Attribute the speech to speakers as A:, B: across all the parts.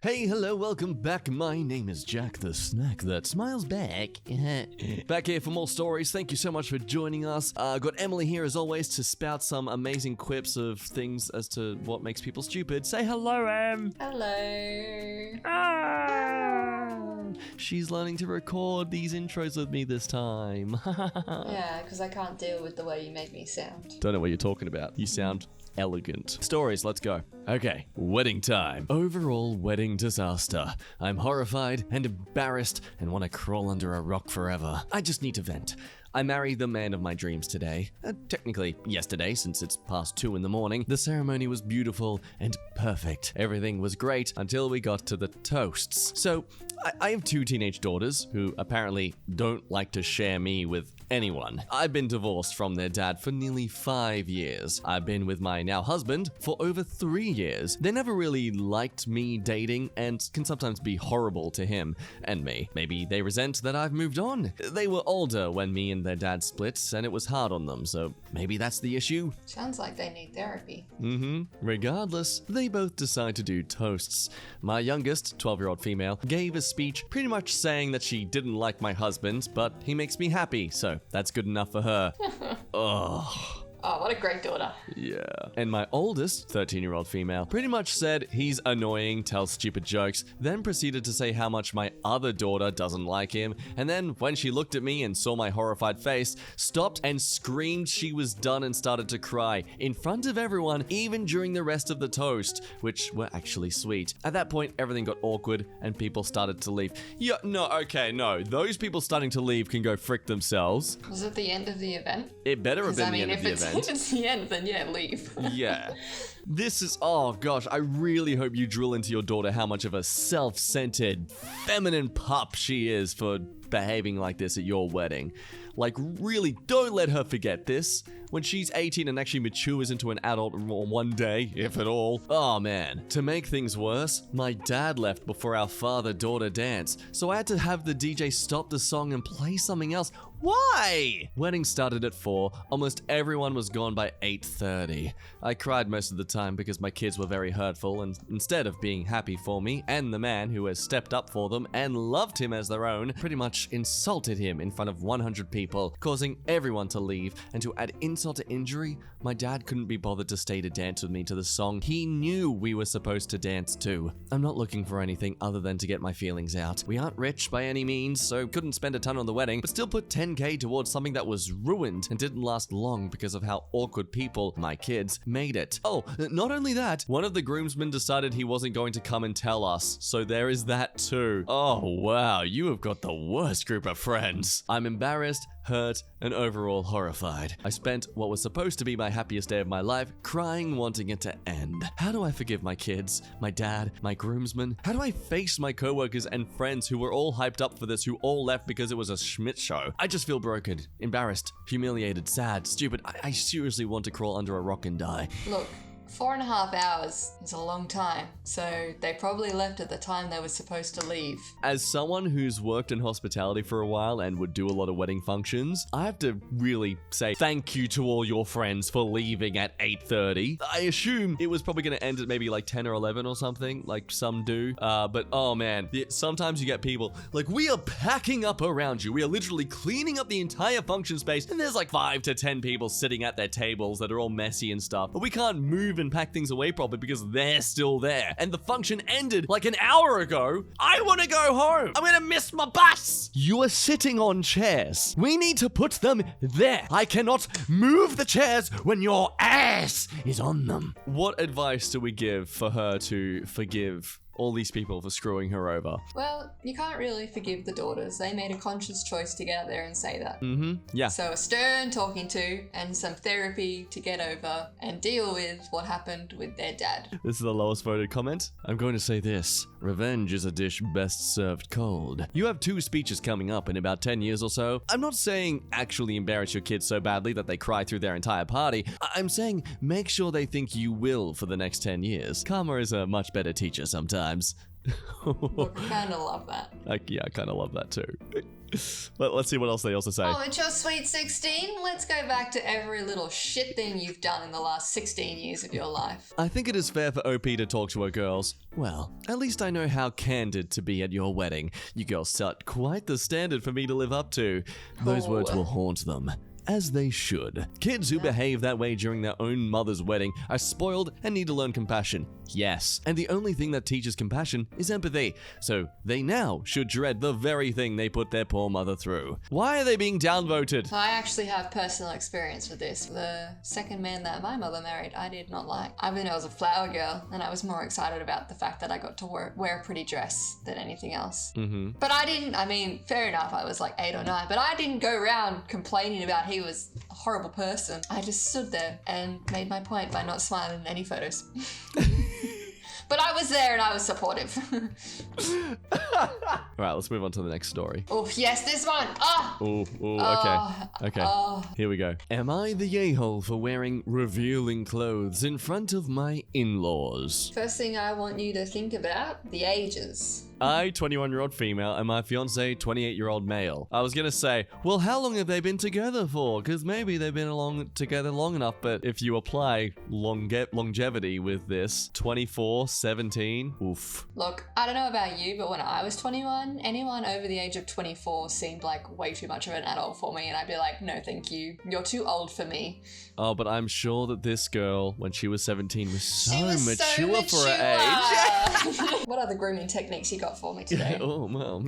A: Hey, hello, welcome back. My name is Jack the Snack that smiles back. Back here for more stories. Thank you so much for joining us. Got Emily here as always to spout some amazing quips of things as to what makes people stupid. Say hello, Em.
B: Hello.
A: She's learning to record these intros with me this time.
B: Yeah, because I can't deal with the way you make me sound.
A: Don't know what you're talking about. You sound elegant. Stories, let's go. Okay, wedding time. Overall wedding disaster. I'm horrified and embarrassed and want to crawl under a rock forever. I just need to vent. I married the man of my dreams today. Technically, yesterday, since it's past 2 in the morning. The ceremony was beautiful and perfect. Everything was great until we got to the toasts. So, I have 2 teenage daughters who apparently don't like to share me with anyone. I've been divorced from their dad for nearly 5 years. I've been with my now husband for over 3 years. They never really liked me dating and can sometimes be horrible to him and me. Maybe they resent that I've moved on. They were older when me and their dad split, and it was hard on them, so maybe that's the issue.
B: Sounds like they need therapy.
A: Regardless, they both decide to do toasts. My youngest, 12-year-old female, gave a speech pretty much saying that she didn't like my husband, but he makes me happy, so that's good enough for her. Ugh.
B: Oh, what a great daughter.
A: Yeah. And my oldest, 13-year-old female, pretty much said he's annoying, tells stupid jokes, then proceeded to say how much my other daughter doesn't like him, and then when she looked at me and saw my horrified face, stopped and screamed she was done and started to cry in front of everyone, even during the rest of the toast, which were actually sweet. At that point, everything got awkward and people started to leave. No. Those people starting to leave can go frick themselves.
B: Was it the end of the event?
A: It better have been the end of the event.
B: If it's the end, then yeah, leave.
A: Yeah. This is, oh gosh, I really hope you drill into your daughter how much of a self-centered, feminine pup she is for behaving like this at your wedding. Like, really, don't let her forget this. When she's 18 and actually matures into an adult one day, if at all. Oh man. To make things worse, my dad left before our father-daughter dance, so I had to have the DJ stop the song and play something else. Why? Wedding started at 4, almost everyone was gone by 8:30. I cried most of the time because my kids were very hurtful, and instead of being happy for me and the man who has stepped up for them and loved him as their own, pretty much insulted him in front of 100 people, causing everyone to leave, and to add insult to injury, my dad couldn't be bothered to stay to dance with me to the song he knew we were supposed to dance to. I'm not looking for anything other than to get my feelings out. We aren't rich by any means, so couldn't spend a ton on the wedding, but still put 10k towards something that was ruined and didn't last long because of how awkward people, my kids, made it. Oh, not only that, one of the groomsmen decided he wasn't going to come and tell us, so there is that too. Oh wow, you have got the worst group of friends. I'm embarrassed, hurt, and overall horrified. I spent what was supposed to be my happiest day of my life crying, wanting it to end. How do I forgive my kids, my dad, my groomsmen? How do I face my coworkers and friends who were all hyped up for this, who all left because it was a Schmidt show? I just feel broken, embarrassed, humiliated, sad, stupid. I seriously want to crawl under a rock and die.
B: Look, 4.5 hours is a long time, so they probably left at the time they were supposed to leave.
A: As someone who's worked in hospitality for a while and would do a lot of wedding functions, I have to really say thank you to all your friends for leaving at 8:30. I assume it was probably going to end at maybe like 10 or 11 or something, like some do. But oh man, sometimes you get people like, we are packing up around you. We are literally cleaning up the entire function space, and there's like 5 to 10 people sitting at their tables that are all messy and stuff, but we can't move and pack things away properly because they're still there. And the function ended like an hour ago. I want to go home. I'm gonna miss my bus. You are sitting on chairs. We need to put them there. I cannot move the chairs when your ass is on them. What advice do we give for her to forgive all these people for screwing her over?
B: Well, you can't really forgive the daughters. They made a conscious choice to get out there and say that.
A: Yeah.
B: So a stern talking to and some therapy to get over and deal with what happened with their dad.
A: This is the lowest voted comment. I'm going to say this. Revenge is a dish best served cold. You have 2 speeches coming up in about 10 years or so. I'm not saying actually embarrass your kids so badly that they cry through their entire party. I'm saying make sure they think you will for the next 10 years. Karma is a much better teacher sometimes.
B: Look, I kind of love that.
A: Yeah, I kind of love that too. But let's see what else they also say.
B: Oh, it's your sweet 16? Let's go back to every little shit thing you've done in the last 16 years of your life.
A: I think it is fair for OP to talk to her girls. Well, at least I know how candid to be at your wedding. You girls set quite the standard for me to live up to. Those words will haunt them. As they should. Kids who behave that way during their own mother's wedding are spoiled and need to learn compassion. Yes, and the only thing that teaches compassion is empathy, so they now should dread the very thing they put their poor mother through. Why are they being downvoted?
B: I actually have personal experience with this. The second man that my mother married, I did not like. I mean, I was a flower girl, and I was more excited about the fact that I got to wear a pretty dress than anything else. But I mean, fair enough, I was like 8 or 9, but I didn't go around complaining about he was a horrible person. I just stood there and made my point by not smiling in any photos. But I was there and I was supportive.
A: All right, let's move on to the next story.
B: Oh, yes, this one.
A: Okay. Here we go. Am I the a-hole for wearing revealing clothes in front of my in-laws?
B: First thing I want you to think about, the ages.
A: I, 21-year-old female, and my fiance, 28-year-old male. I was gonna say, well, how long have they been together for? Because maybe they've been together long enough, but if you apply longevity with this, 24, 17, oof.
B: Look, I don't know about you, but when I was 21, anyone over the age of 24 seemed like way too much of an adult for me, and I'd be like, no, thank you. You're too old for me.
A: Oh, but I'm sure that this girl, when she was 17, was so mature for her age.
B: What other grooming techniques you got for me today?
A: Oh, well,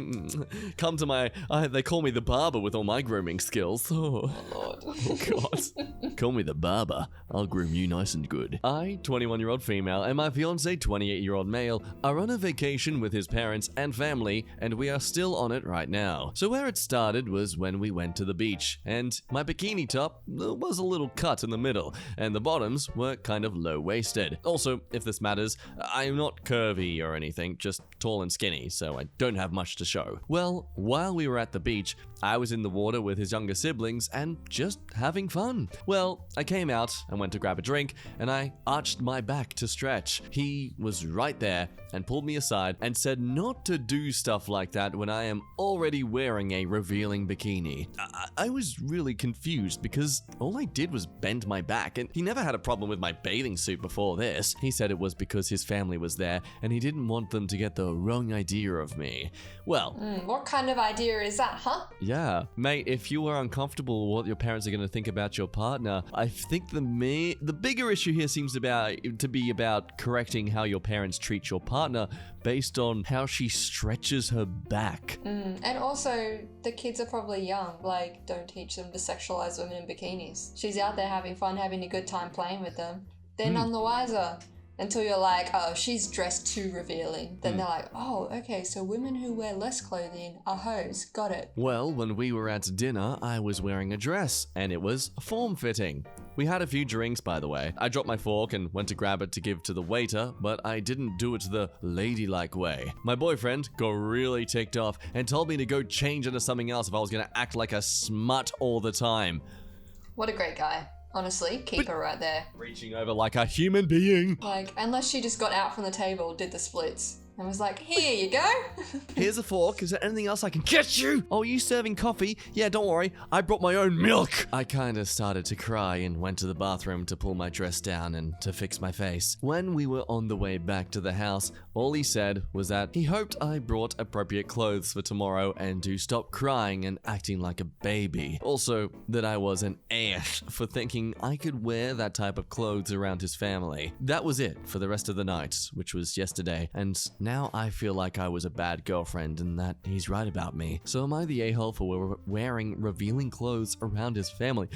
A: come to my... they call me the barber with all my grooming skills. Oh,
B: Lord.
A: Oh, God. Call me the barber. I'll groom you nice and good. I, 21-year-old female, and my fiance, 28-year-old male, are on a vacation with his parents and family, and we are still on it right now. So where it started was when we went to the beach, and my bikini top was a little cut in the middle, and the bottoms were kind of low-waisted. Also, if this matters, I'm not curvy or anything, just tall and skinny, so I don't have much to show. Well, while we were at the beach, I was in the water with his younger siblings and just having fun. Well, I came out and went to grab a drink, and I arched my back to stretch. He was right there and pulled me aside and said not to do stuff like that when I am already wearing a revealing bikini. I was really confused because all I did was bend my back, and he never had a problem with my bathing suit before this. He said it was because his family was there and he didn't want them to get the wrong idea of me. Well,
B: what kind of idea is that, huh?
A: Yeah, mate, if you are uncomfortable with what your parents are going to think about your partner, I think the bigger issue here seems to be about correcting how your parents treat your partner based on how she stretches her back.
B: And also, the kids are probably young. Like, don't teach them to sexualize women in bikinis. She's out there having fun, having a good time playing with them. They're none the wiser. Until you're like, oh, she's dressed too revealing. Then they're like, oh, okay, so women who wear less clothing are hoes. Got it.
A: Well, when we were at dinner, I was wearing a dress, and it was form-fitting. We had a few drinks, by the way. I dropped my fork and went to grab it to give to the waiter, but I didn't do it the ladylike way. My boyfriend got really ticked off and told me to go change into something else if I was gonna act like a smut all the time.
B: What a great guy. Honestly, keep her right there.
A: Reaching over like a human being.
B: Like, unless she just got out from the table, did the splits, and was like, here you go.
A: Here's a fork. Is there anything else I can get you? Oh, are you serving coffee? Yeah, don't worry. I brought my own milk. I kind of started to cry and went to the bathroom to pull my dress down and to fix my face. When we were on the way back to the house, all he said was that he hoped I brought appropriate clothes for tomorrow and to stop crying and acting like a baby. Also, that I was an ass for thinking I could wear that type of clothes around his family. That was it for the rest of the night, which was yesterday, and now I feel like I was a bad girlfriend and that he's right about me. So am I the a-hole for wearing revealing clothes around his family?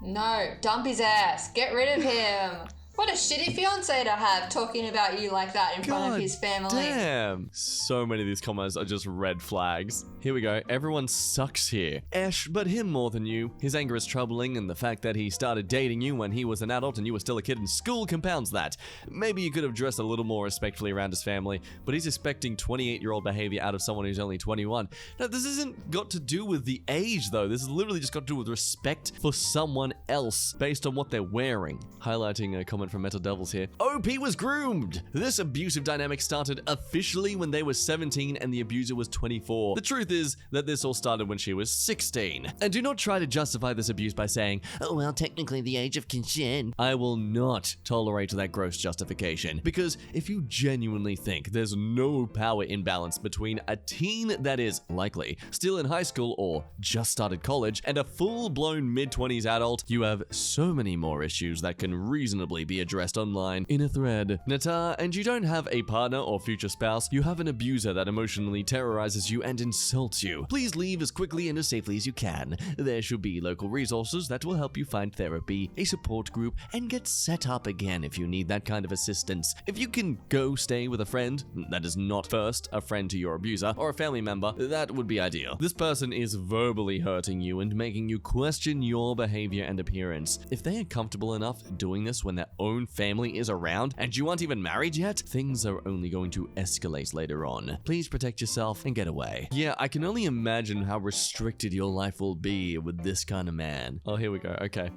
B: No, dump his ass. Get rid of him. What a shitty fiance to have, talking about you like that in front of his family.
A: Damn. So many of these comments are just red flags. Here we go. Everyone sucks here. Ash, but him more than you. His anger is troubling, and the fact that he started dating you when he was an adult and you were still a kid in school compounds that. Maybe you could have dressed a little more respectfully around his family, but he's expecting 28-year-old behavior out of someone who's only 21. Now, this isn't got to do with the age, though. This is literally just got to do with respect for someone else based on what they're wearing. Highlighting a comment comment from Metal Devils here. OP was groomed! This abusive dynamic started officially when they were 17 and the abuser was 24. The truth is that this all started when she was 16. And do not try to justify this abuse by saying, oh well, technically the age of consent. I will not tolerate that gross justification, because if you genuinely think there's no power imbalance between a teen that is likely still in high school or just started college and a full-blown mid-20s adult, you have so many more issues that can reasonably be addressed online in a thread. Nata, and you don't have a partner or future spouse, you have an abuser that emotionally terrorizes you and insults you. Please leave as quickly and as safely as you can. There should be local resources that will help you find therapy, a support group, and get set up again if you need that kind of assistance. If you can go stay with a friend that is not first a friend to your abuser or a family member, that would be ideal. This person is verbally hurting you and making you question your behavior and appearance. If they are comfortable enough doing this when their own family is around and you aren't even married yet, things are only going to escalate later on. Please protect yourself and get away. Yeah, I can only imagine how restricted your life will be with this kind of man. Oh, here we go. Okay.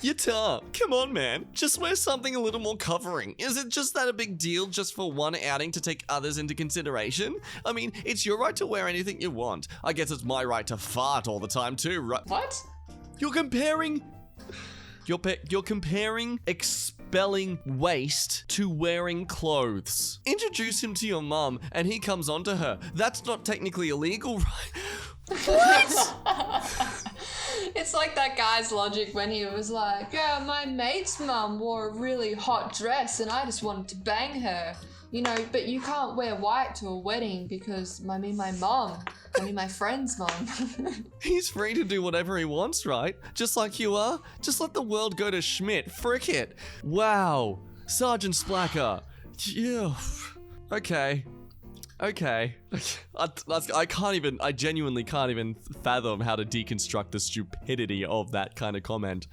A: Yatar, come on, man. Just wear something a little more covering. Is it just that a big deal just for one outing to take others into consideration? I mean, it's your right to wear anything you want. I guess it's my right to fart all the time too, right?
B: What?
A: You're comparing expelling waste to wearing clothes. Introduce him to your mum and he comes onto her. That's not technically illegal, right? What?
B: It's like that guy's logic when he was like, yeah, my mate's mum wore a really hot dress and I just wanted to bang her. You know, but you can't wear white to a wedding because, my friend's mom.
A: He's free to do whatever he wants, right? Just like you are. Just let the world go to Schmidt. Frick it. Wow. Sergeant Splacker. Yeah. Okay. I genuinely can't even fathom how to deconstruct the stupidity of that kind of comment.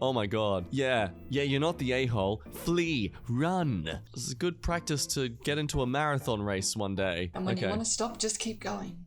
A: Oh my god. Yeah, you're not the a-hole. Flee. Run. This is good practice to get into a marathon race one day.
B: And when you want to stop, just keep going.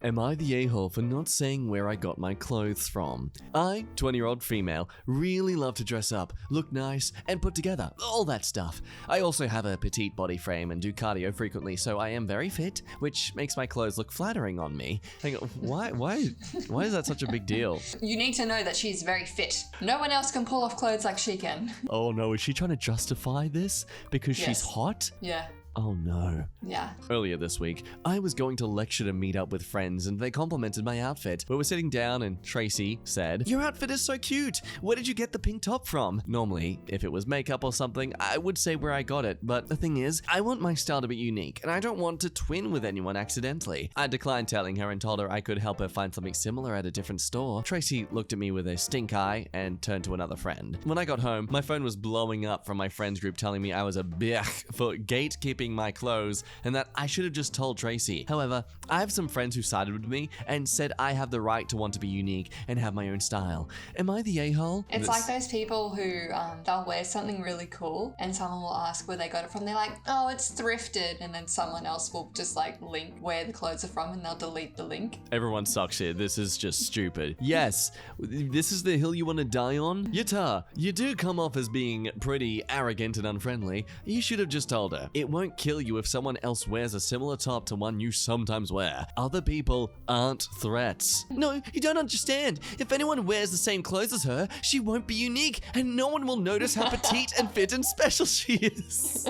A: Am I the a-hole for not saying where I got my clothes from? I, 20-year-old female, really love to dress up, look nice, and put together. All that stuff. I also have a petite body frame and do cardio frequently, so I am very fit, which makes my clothes look flattering on me. Hang on, why is that such a big deal?
B: You need to know that she's very fit. No one else can pull off clothes like she can.
A: Oh no, is she trying to justify this because she's hot?
B: Yeah.
A: Oh no.
B: Yeah.
A: Earlier this week, I was going to lecture to meet up with friends and they complimented my outfit. We were sitting down and Tracy said, "Your outfit is so cute. Where did you get the pink top from?" Normally, if it was makeup or something, I would say where I got it. But the thing is, I want my style to be unique and I don't want to twin with anyone accidentally. I declined telling her and told her I could help her find something similar at a different store. Tracy looked at me with a stink eye and turned to another friend. When I got home, my phone was blowing up from my friends group telling me I was a bitch for gatekeeping my clothes and that I should have just told Tracy. However, I have some friends who sided with me and said I have the right to want to be unique and have my own style. Am I the a-hole?
B: It's like those people who they'll wear something really cool and someone will ask where they got it from. They're like, oh, it's thrifted, and then someone else will just like link where the clothes are from and they'll delete the link.
A: Everyone sucks here. This is just stupid. Yes, this is the hill you want to die on? Yatar, you do come off as being pretty arrogant and unfriendly. You should have just told her. It won't kill you if someone else wears a similar top to one you sometimes wear. Other people aren't threats. No, you don't understand. If anyone wears the same clothes as her, she won't be unique, and no one will notice how petite and fit and special she is.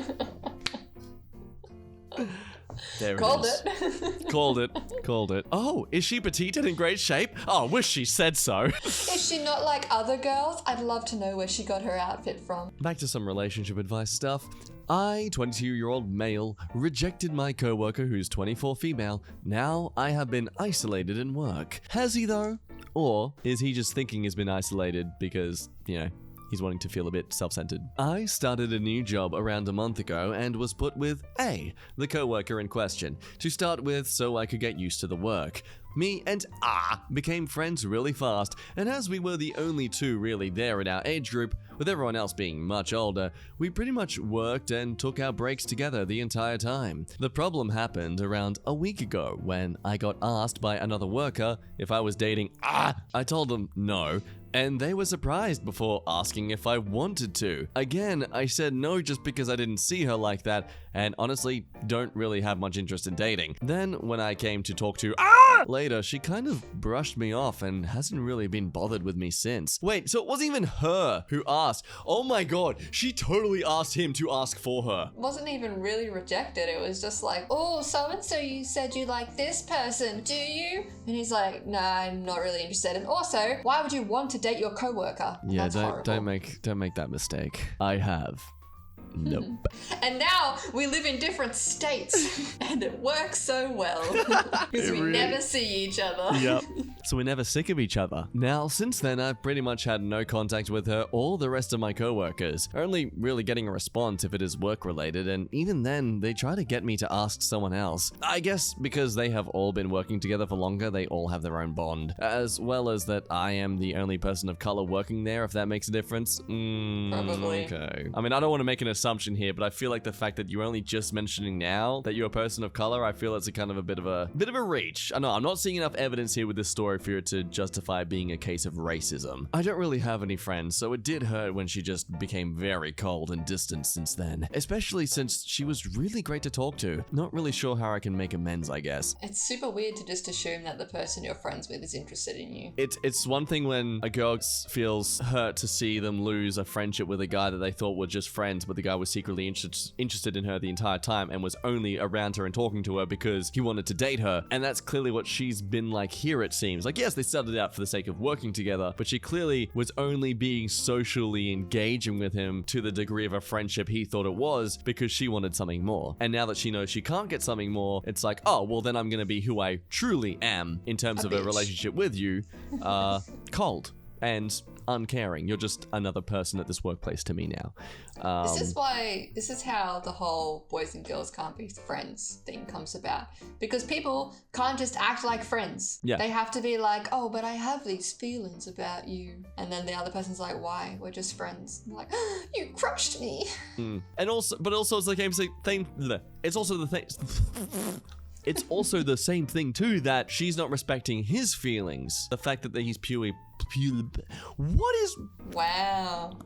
A: There it
B: Called
A: is.
B: it.
A: Called it. Oh, is she petite and in great shape? Oh, wish she said so.
B: Is she not like other girls? I'd love to know where she got her outfit from.
A: Back to some relationship advice stuff. I, 22-year-old male, rejected my coworker who's 24 female. Now I have been isolated in work. Has he though? Or is he just thinking he's been isolated because, he's wanting to feel a bit self-centered? I started a new job around a month ago and was put with A, the coworker in question, to start with so I could get used to the work. Me and became friends really fast, and as we were the only two really there in our age group, with everyone else being much older, we pretty much worked and took our breaks together the entire time. The problem happened around a week ago when I got asked by another worker if I was dating I told them no, and they were surprised before asking if I wanted to. Again, I said no just because I didn't see her like that, and honestly, don't really have much interest in dating. Then, when I came to talk to later, she kind of brushed me off and hasn't really been bothered with me since. Wait, so it wasn't even her who asked. Oh my god, she totally asked him to ask for her.
B: Wasn't even really rejected. It was just like, oh, so-and-so, you said you like this person, do you? And he's like, no, I'm not really interested. And also, why would you want to date your coworker?
A: Yeah, don't make that mistake. I have. Nope.
B: And now we live in different states and it works so well because we never see each other.
A: Yep. So we're never sick of each other. Now, since then, I've pretty much had no contact with her or the rest of my coworkers, only really getting a response if it is work related, and even then, they try to get me to ask someone else. I guess because they have all been working together for longer, they all have their own bond, as well as that I am the only person of color working there, if that makes a difference.
B: Probably.
A: Okay. I mean, I don't want to make an assumption here, but I feel like the fact that you're only just mentioning now that you're a person of color, I feel it's a kind of a bit of a reach. I know I'm not seeing enough evidence here with this story for it to justify being a case of racism. I don't really have any friends, so it did hurt when she just became very cold and distant since then, especially since she was really great to talk to. Not really sure how I can make amends, I guess.
B: It's super weird to just assume that the person you're friends with is interested in you.
A: It's one thing when a girl feels hurt to see them lose a friendship with a guy that they thought were just friends, but the guy was secretly interested in her the entire time and was only around her and talking to her because he wanted to date her. And that's clearly what she's been like here, it seems. Like, yes, they started out for the sake of working together, but she clearly was only being socially engaging with him to the degree of a friendship he thought it was because she wanted something more. And now that she knows she can't get something more, it's like, oh, well, then I'm going to be who I truly am in terms of a relationship with you, cold and uncaring. You're just another person at this workplace to me now.
B: This is how the whole boys and girls can't be friends thing comes about. Because people can't just act like friends.
A: Yeah.
B: They have to be like, oh, but I have these feelings about you. And then the other person's like, why? We're just friends. I'm like, oh, you crushed me.
A: And also it's the same thing. It's also the thing. It's also the same thing too that she's not respecting his feelings. The fact that he's purely what is...
B: Wow.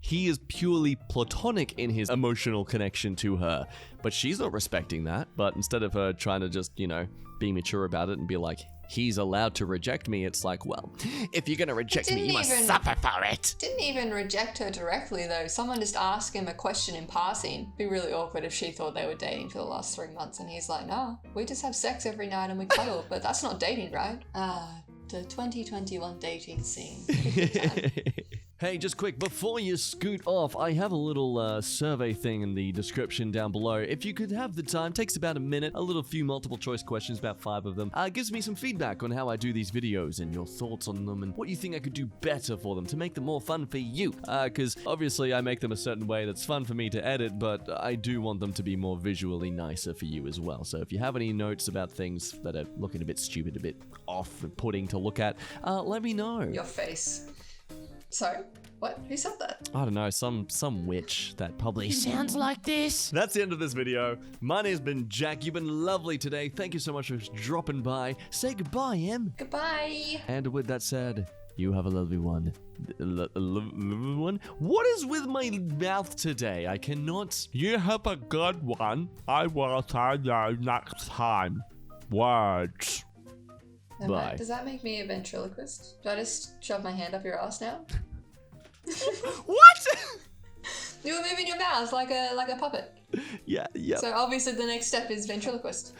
A: He is purely platonic in his emotional connection to her, but she's not respecting that. But instead of her trying to just, be mature about it and be like, he's allowed to reject me, it's like, well, if you're gonna reject me, you must suffer for it.
B: Didn't even reject her directly though. Someone just asked him a question in passing. It'd be really awkward if she thought they were dating for the last 3 months and he's like, no, we just have sex every night and we cuddle, but that's not dating, right? The 2021 dating scene.
A: Hey, just quick, before you scoot off, I have a little survey thing in the description down below. If you could have the time, takes about a minute, a little few multiple choice questions, about 5 of them. Gives me some feedback on how I do these videos and your thoughts on them and what you think I could do better for them to make them more fun for you. Because obviously I make them a certain way that's fun for me to edit, but I do want them to be more visually nicer for you as well. So if you have any notes about things that are looking a bit stupid, a bit off-putting to look at, let me know.
B: Your face. Sorry? What? Who said that?
A: I don't know, some witch that probably sounds like this. That's the end of this video. My name's been Jack. You've been lovely today. Thank you so much for dropping by. Say goodbye, Em.
B: Goodbye.
A: And with that said, you have a lovely one. What is with my mouth today? I cannot...
C: You have a good one. I will tell you next time. Words.
A: Bye.
B: Does that make me a ventriloquist? Do I just shove my hand up your ass now?
A: What?
B: You were moving your mouth like a puppet.
A: Yeah.
B: So obviously the next step is ventriloquist.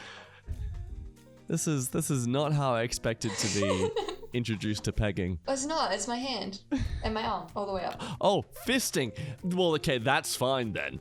A: This is not how I expected to be introduced to pegging.
B: It's not. It's my hand and my arm all the way up.
A: Oh, fisting. Well, okay, that's fine then.